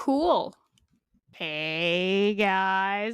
cool. Hey guys,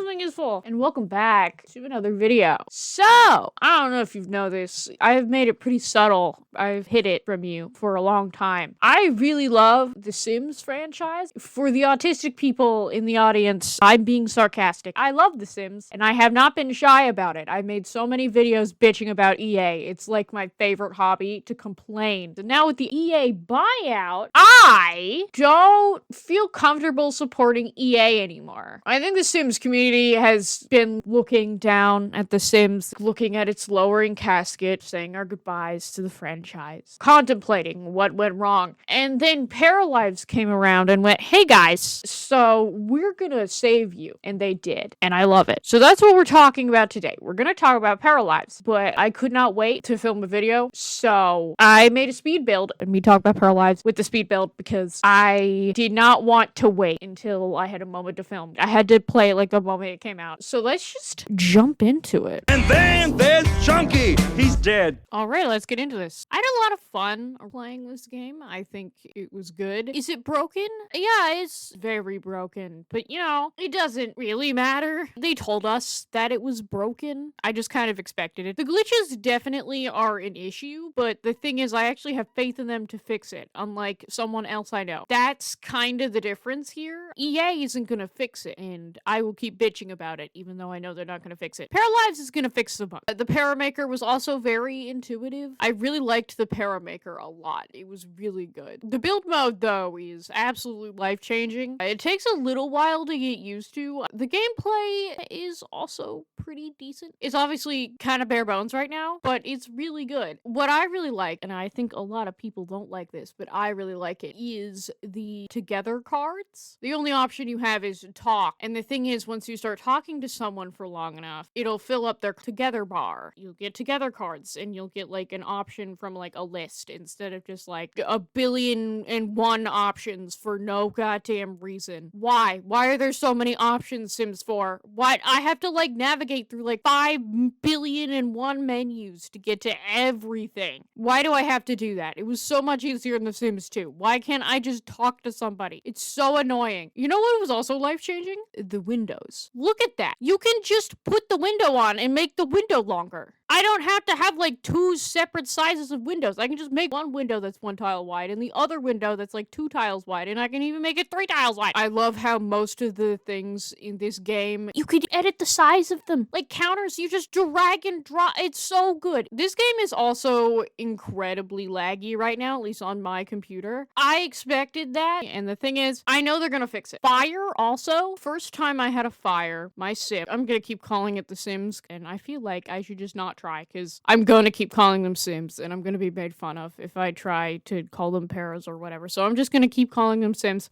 my name is Full, and welcome back to another video. So, I don't know if you've noticed, I've made it pretty subtle. I've hid it from you for a long time. I really love the Sims franchise. For the autistic people in the audience, I'm being sarcastic. I love the Sims, and I have not been shy about it. I've made so many videos bitching about EA. It's like my favorite hobby to complain. So now with the EA buyout, I don't feel comfortable supporting EA anymore. I think the Sims community has been looking down at the Sims, looking at its lowering casket, saying our goodbyes to the franchise, contemplating what went wrong. And then Paralives came around and went, hey guys, so we're gonna save you. And they did. And I love it. So that's what we're talking about today. We're gonna talk about Paralives, but I could not wait to film a video. So I made a speed build and we talked about Paralives with the speed build because I did not want to wait until I had a moment to film. I had to play it like the moment it came out. So let's just jump into it. And then there's Chunky. He's dead. All right, let's get into this. I had a lot of fun playing this game. I think it was good. Is it broken? Yeah, it's very broken. But, you know, it doesn't really matter. They told us that it was broken. I just kind of expected it. The glitches definitely are an issue, but the thing is, I actually have faith in them to fix it, unlike someone else I know. That's kind of the difference here. EA isn't gonna fix it, and I will keep bitching about it, even though I know they're not gonna fix it. Paralives is gonna fix the bug. The Paramaker was also very intuitive. I really liked the Paramaker a lot. It was really good. The build mode, though, is absolutely life-changing. It takes a little while to get used to. The gameplay is also pretty decent. It's obviously kind of bare bones right now, but it's really good. What I really like, and I think a lot of people don't like this, but I really like it, is the together cards. The only option you have is talk. And the thing is, once you start talking to someone for long enough, it'll fill up their together bar. You'll get together cards and you'll get like an option from like a list instead of just like 1,000,000,001 options for no goddamn reason. Why? Why are there so many options, Sims 4? Why? I have to like navigate through like 5,000,000,001 menus to get to everything. Why do I have to do that? It was so much easier in The Sims 2. Why can't I just talk to somebody? It's so annoying. You know what was also life-changing? The windows. Look at that. You can just put the window on and make the window longer. I don't have to have like 2 separate sizes of windows. I can just make one window that's 1 tile wide and the other window that's like 2 tiles wide, and I can even make it 3 tiles wide. I love how most of the things in this game, you could edit the size of them. Like counters, you just drag and drop. It's so good. This game is also incredibly laggy right now, at least on my computer. I expected that, and the thing is, I know they're gonna fix it. Fire also. First time I had a fire, my Sim, I'm gonna keep calling it The Sims, and I feel like I should just not try, because I'm going to keep calling them Sims, and I'm going to be made fun of if I try to call them Paras or whatever. So I'm just going to keep calling them Sims.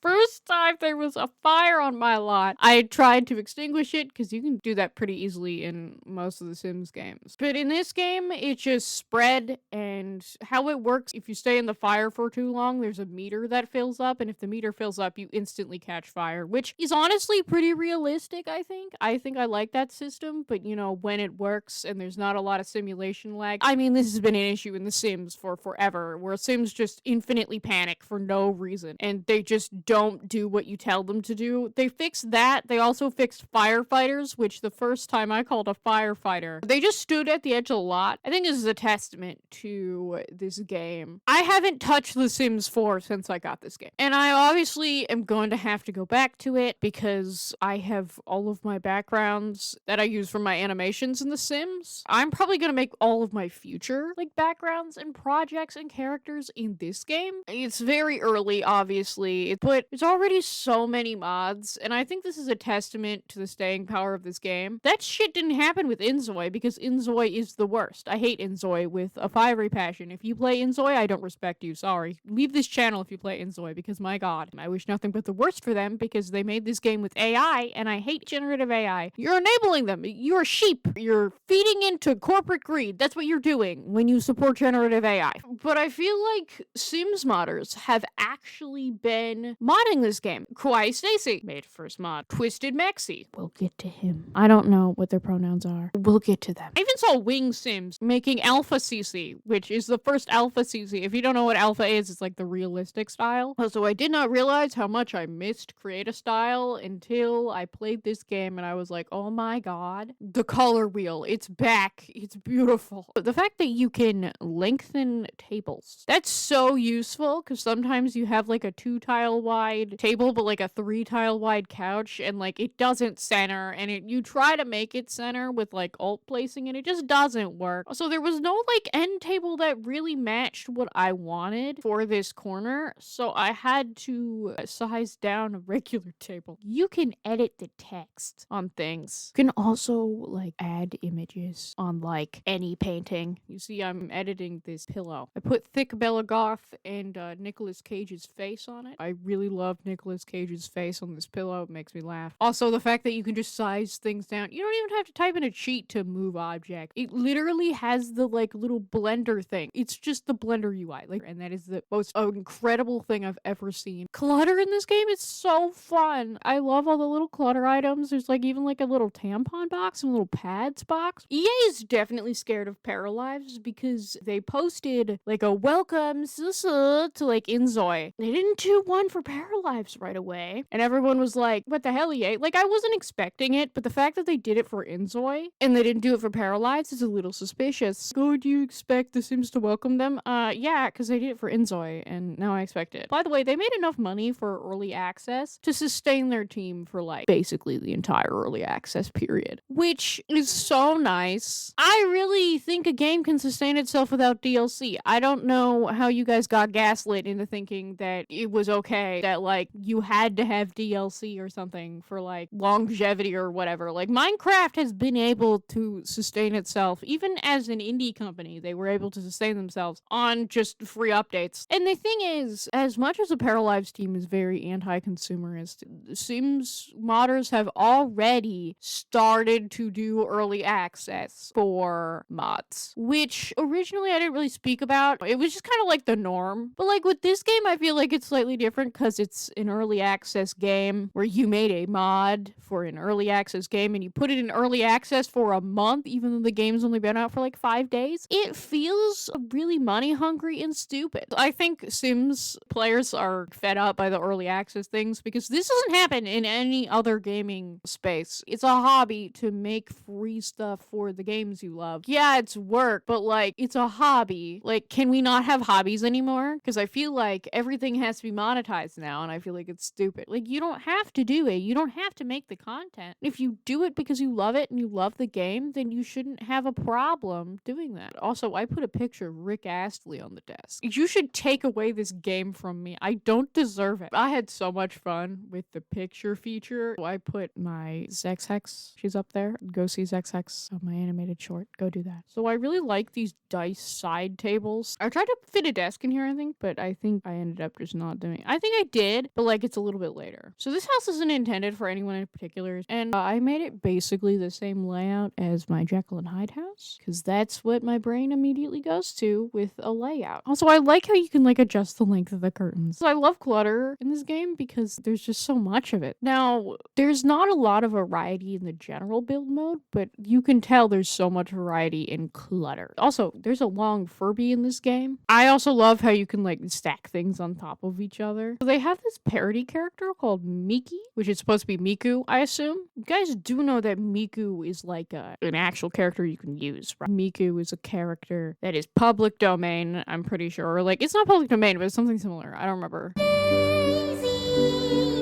First time there was a fire on my lot, I tried to extinguish it, because you can do that pretty easily in most of the Sims games. But in this game, it just spread, and how it works, if you stay in the fire for too long, there's a meter that fills up, and if the meter fills up, you instantly catch fire, which is honestly pretty realistic, I think. I think I like that system, but you know, when it works and there's not a lot of simulation lag. I mean, this has been an issue in The Sims for forever, where Sims just infinitely panic for no reason, and they just don't do what you tell them to do. They fixed that. They also fixed firefighters, which the first time I called a firefighter, they just stood at the edge of the lot. I think this is a testament to this game. I haven't touched The Sims 4 since I got this game, and I obviously am going to have to go back to it because I have all of my backgrounds that I use for my animations in The Sims. I'm probably going to make all of my future like backgrounds and projects and characters in this game. It's very early, obviously, but there's already so many mods, and I think this is a testament to the staying power of this game. That shit didn't happen with Inzoi, because Inzoi is the worst. I hate Inzoi with a fiery passion. If you play Inzoi, I don't respect you. Sorry. Leave this channel if you play Inzoi, because my god, I wish nothing but the worst for them, because they made this game with AI, and I hate generative AI. You're enabling them. You're sheep. You're feeding into corporate greed. That's what you're doing when you support generative AI. But I feel like Sims modders have actually been modding this this game. Kawaii Stacy made first mod. Twisted Mexi. We'll get to him. I don't know what their pronouns are. We'll get to them. I even saw Wing Sims making Alpha CC, which is the first Alpha CC. If you don't know what Alpha is, it's like the realistic style. Also, I did not realize how much I missed Create a Style until I played this game and I was like, oh my god. The color wheel, it's back. It's beautiful. The fact that you can lengthen tables, that's so useful because sometimes you have like a 2-tile wide table but like a 3-tile wide couch and like it doesn't center and you try to make it center with like alt placing and it just doesn't work. So there was no like end table that really matched what I wanted for this corner, so I had to size down a regular table. You can edit the text on things. You can also like add images on like any painting. You see I'm editing this pillow. I put Thick Bella Goth and Nicolas Cage's face on it. I really love Nicolas Cage's face on this pillow. It makes me laugh. Also, the fact that you can just size things down. You don't even have to type in a cheat to move object. It literally has the like little blender thing. It's just the blender UI. Like, and that is the most incredible thing I've ever seen. Clutter in this game is so fun. I love all the little clutter items. There's like even like a little tampon box and a little pads box. EA is definitely scared of Paralives because they posted like a welcome to like Inzoi. They didn't do one for Paralives right away. And everyone was like, what the hell, EA? Like, I wasn't expecting it, but the fact that they did it for Inzoi and they didn't do it for Paralives is a little suspicious. Oh, do you expect The Sims to welcome them? Yeah, because they did it for Inzoi and now I expect it. By the way, they made enough money for early access to sustain their team for like basically the entire early access period, which is so nice. I really think a game can sustain itself without DLC. I don't know how you guys got gaslit into thinking that it was okay, that like you had to have DLC or something for like longevity or whatever. Like Minecraft has been able to sustain itself, even as an indie company, they were able to sustain themselves on just free updates. And the thing is, as much as the Paralives team is very anti-consumerist, Sims modders have already started to do early access for mods, which originally I didn't really speak about. It was just kind of like the norm. But like with this game, I feel like it's slightly different because it's an early access game where you made a mod for an early access game and you put it in early access for a month, even though the game's only been out for like 5 days. It feels really money hungry and stupid. I think Sims players are fed up by the early access things because this doesn't happen in any other gaming space. It's a hobby to make free stuff for the games you love. Yeah, it's work, but like it's a hobby. Like, can we not have hobbies anymore? Because I feel like everything has to be monetized now and I feel like it's stupid. Like, you don't have to do it. You don't have to make the content. If you do it because you love it and you love the game, then you shouldn't have a problem doing that. Also, I put a picture of Rick Astley on the desk. You should take away this game from me. I don't deserve it. I had so much fun with the picture feature. I put my Zex Hex. She's up there. Go see Zex Hex on my animated short. Go do that. So I really like these dice side tables. I tried to fit a desk in here, I think, but I think I ended up just not doing it. I think I did, but like it's a little bit later. So this house isn't intended for anyone in particular, and I made it basically the same layout as my Jekyll and Hyde house, because that's what my brain immediately goes to with a layout. Also, I like how you can like adjust the length of the curtains. So I love clutter in this game because there's just so much of it. Now, there's not a lot of variety in the general build mode, but you can tell there's so much variety in clutter. Also, there's a long Furby in this game. I also love how you can like stack things on top of each other. So they have this parody character called Miki, which is supposed to be Miku, I assume. You guys do know that Miku is like an actual character you can use, right? Miku is a character that is public domain, I'm pretty sure. Or like, it's not public domain, but it's something similar. I don't remember. Daisy,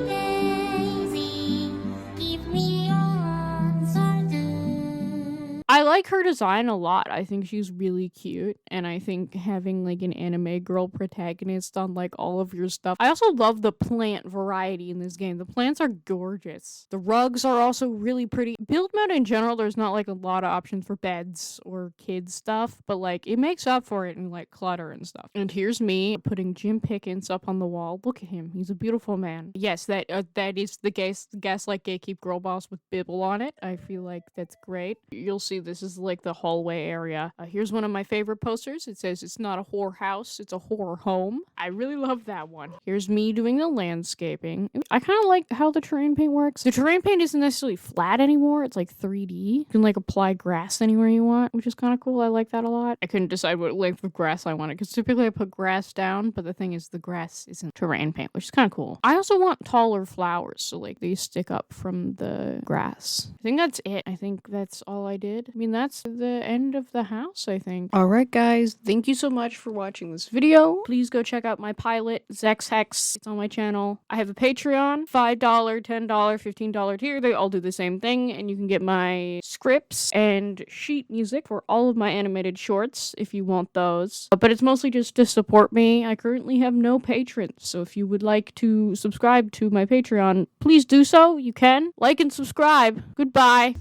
Daisy, give me your sardine. I like her design a lot. I think she's really cute, and I think having like an anime girl protagonist on like all of your stuff. I also love the plant variety in this game. The plants are gorgeous. The rugs are also really pretty. Build mode in general, there's not like a lot of options for beds or kids stuff, but like it makes up for it in like clutter and stuff. And here's me putting Jim Pickens up on the wall. Look at him. He's a beautiful man. Yes, that is the Gaslight Gatekeep Girl Boss with Bibble on it. I feel like that's great. You'll see this This is like the hallway area. Here's one of my favorite posters. It says it's not a whore house, it's a whore home. I really love that one. Here's me doing the landscaping. I kind of like how the terrain paint works. The terrain paint isn't necessarily flat anymore. It's like 3D. You can like apply grass anywhere you want, which is kind of cool. I like that a lot. I couldn't decide what length of grass I wanted because typically I put grass down, but the thing is the grass isn't terrain paint, which is kind of cool. I also want taller flowers, so like they stick up from the grass. I think that's it. I think that's all I did. I mean, that's the end of the house, I think. All right, guys. Thank you so much for watching this video. Please go check out my pilot, Zex Hex. It's on my channel. I have a Patreon, $5, $10, $15 tier. They all do the same thing, and you can get my scripts and sheet music for all of my animated shorts if you want those. But it's mostly just to support me. I currently have no patrons, so if you would like to subscribe to my Patreon, please do so. You can. Like and subscribe. Goodbye.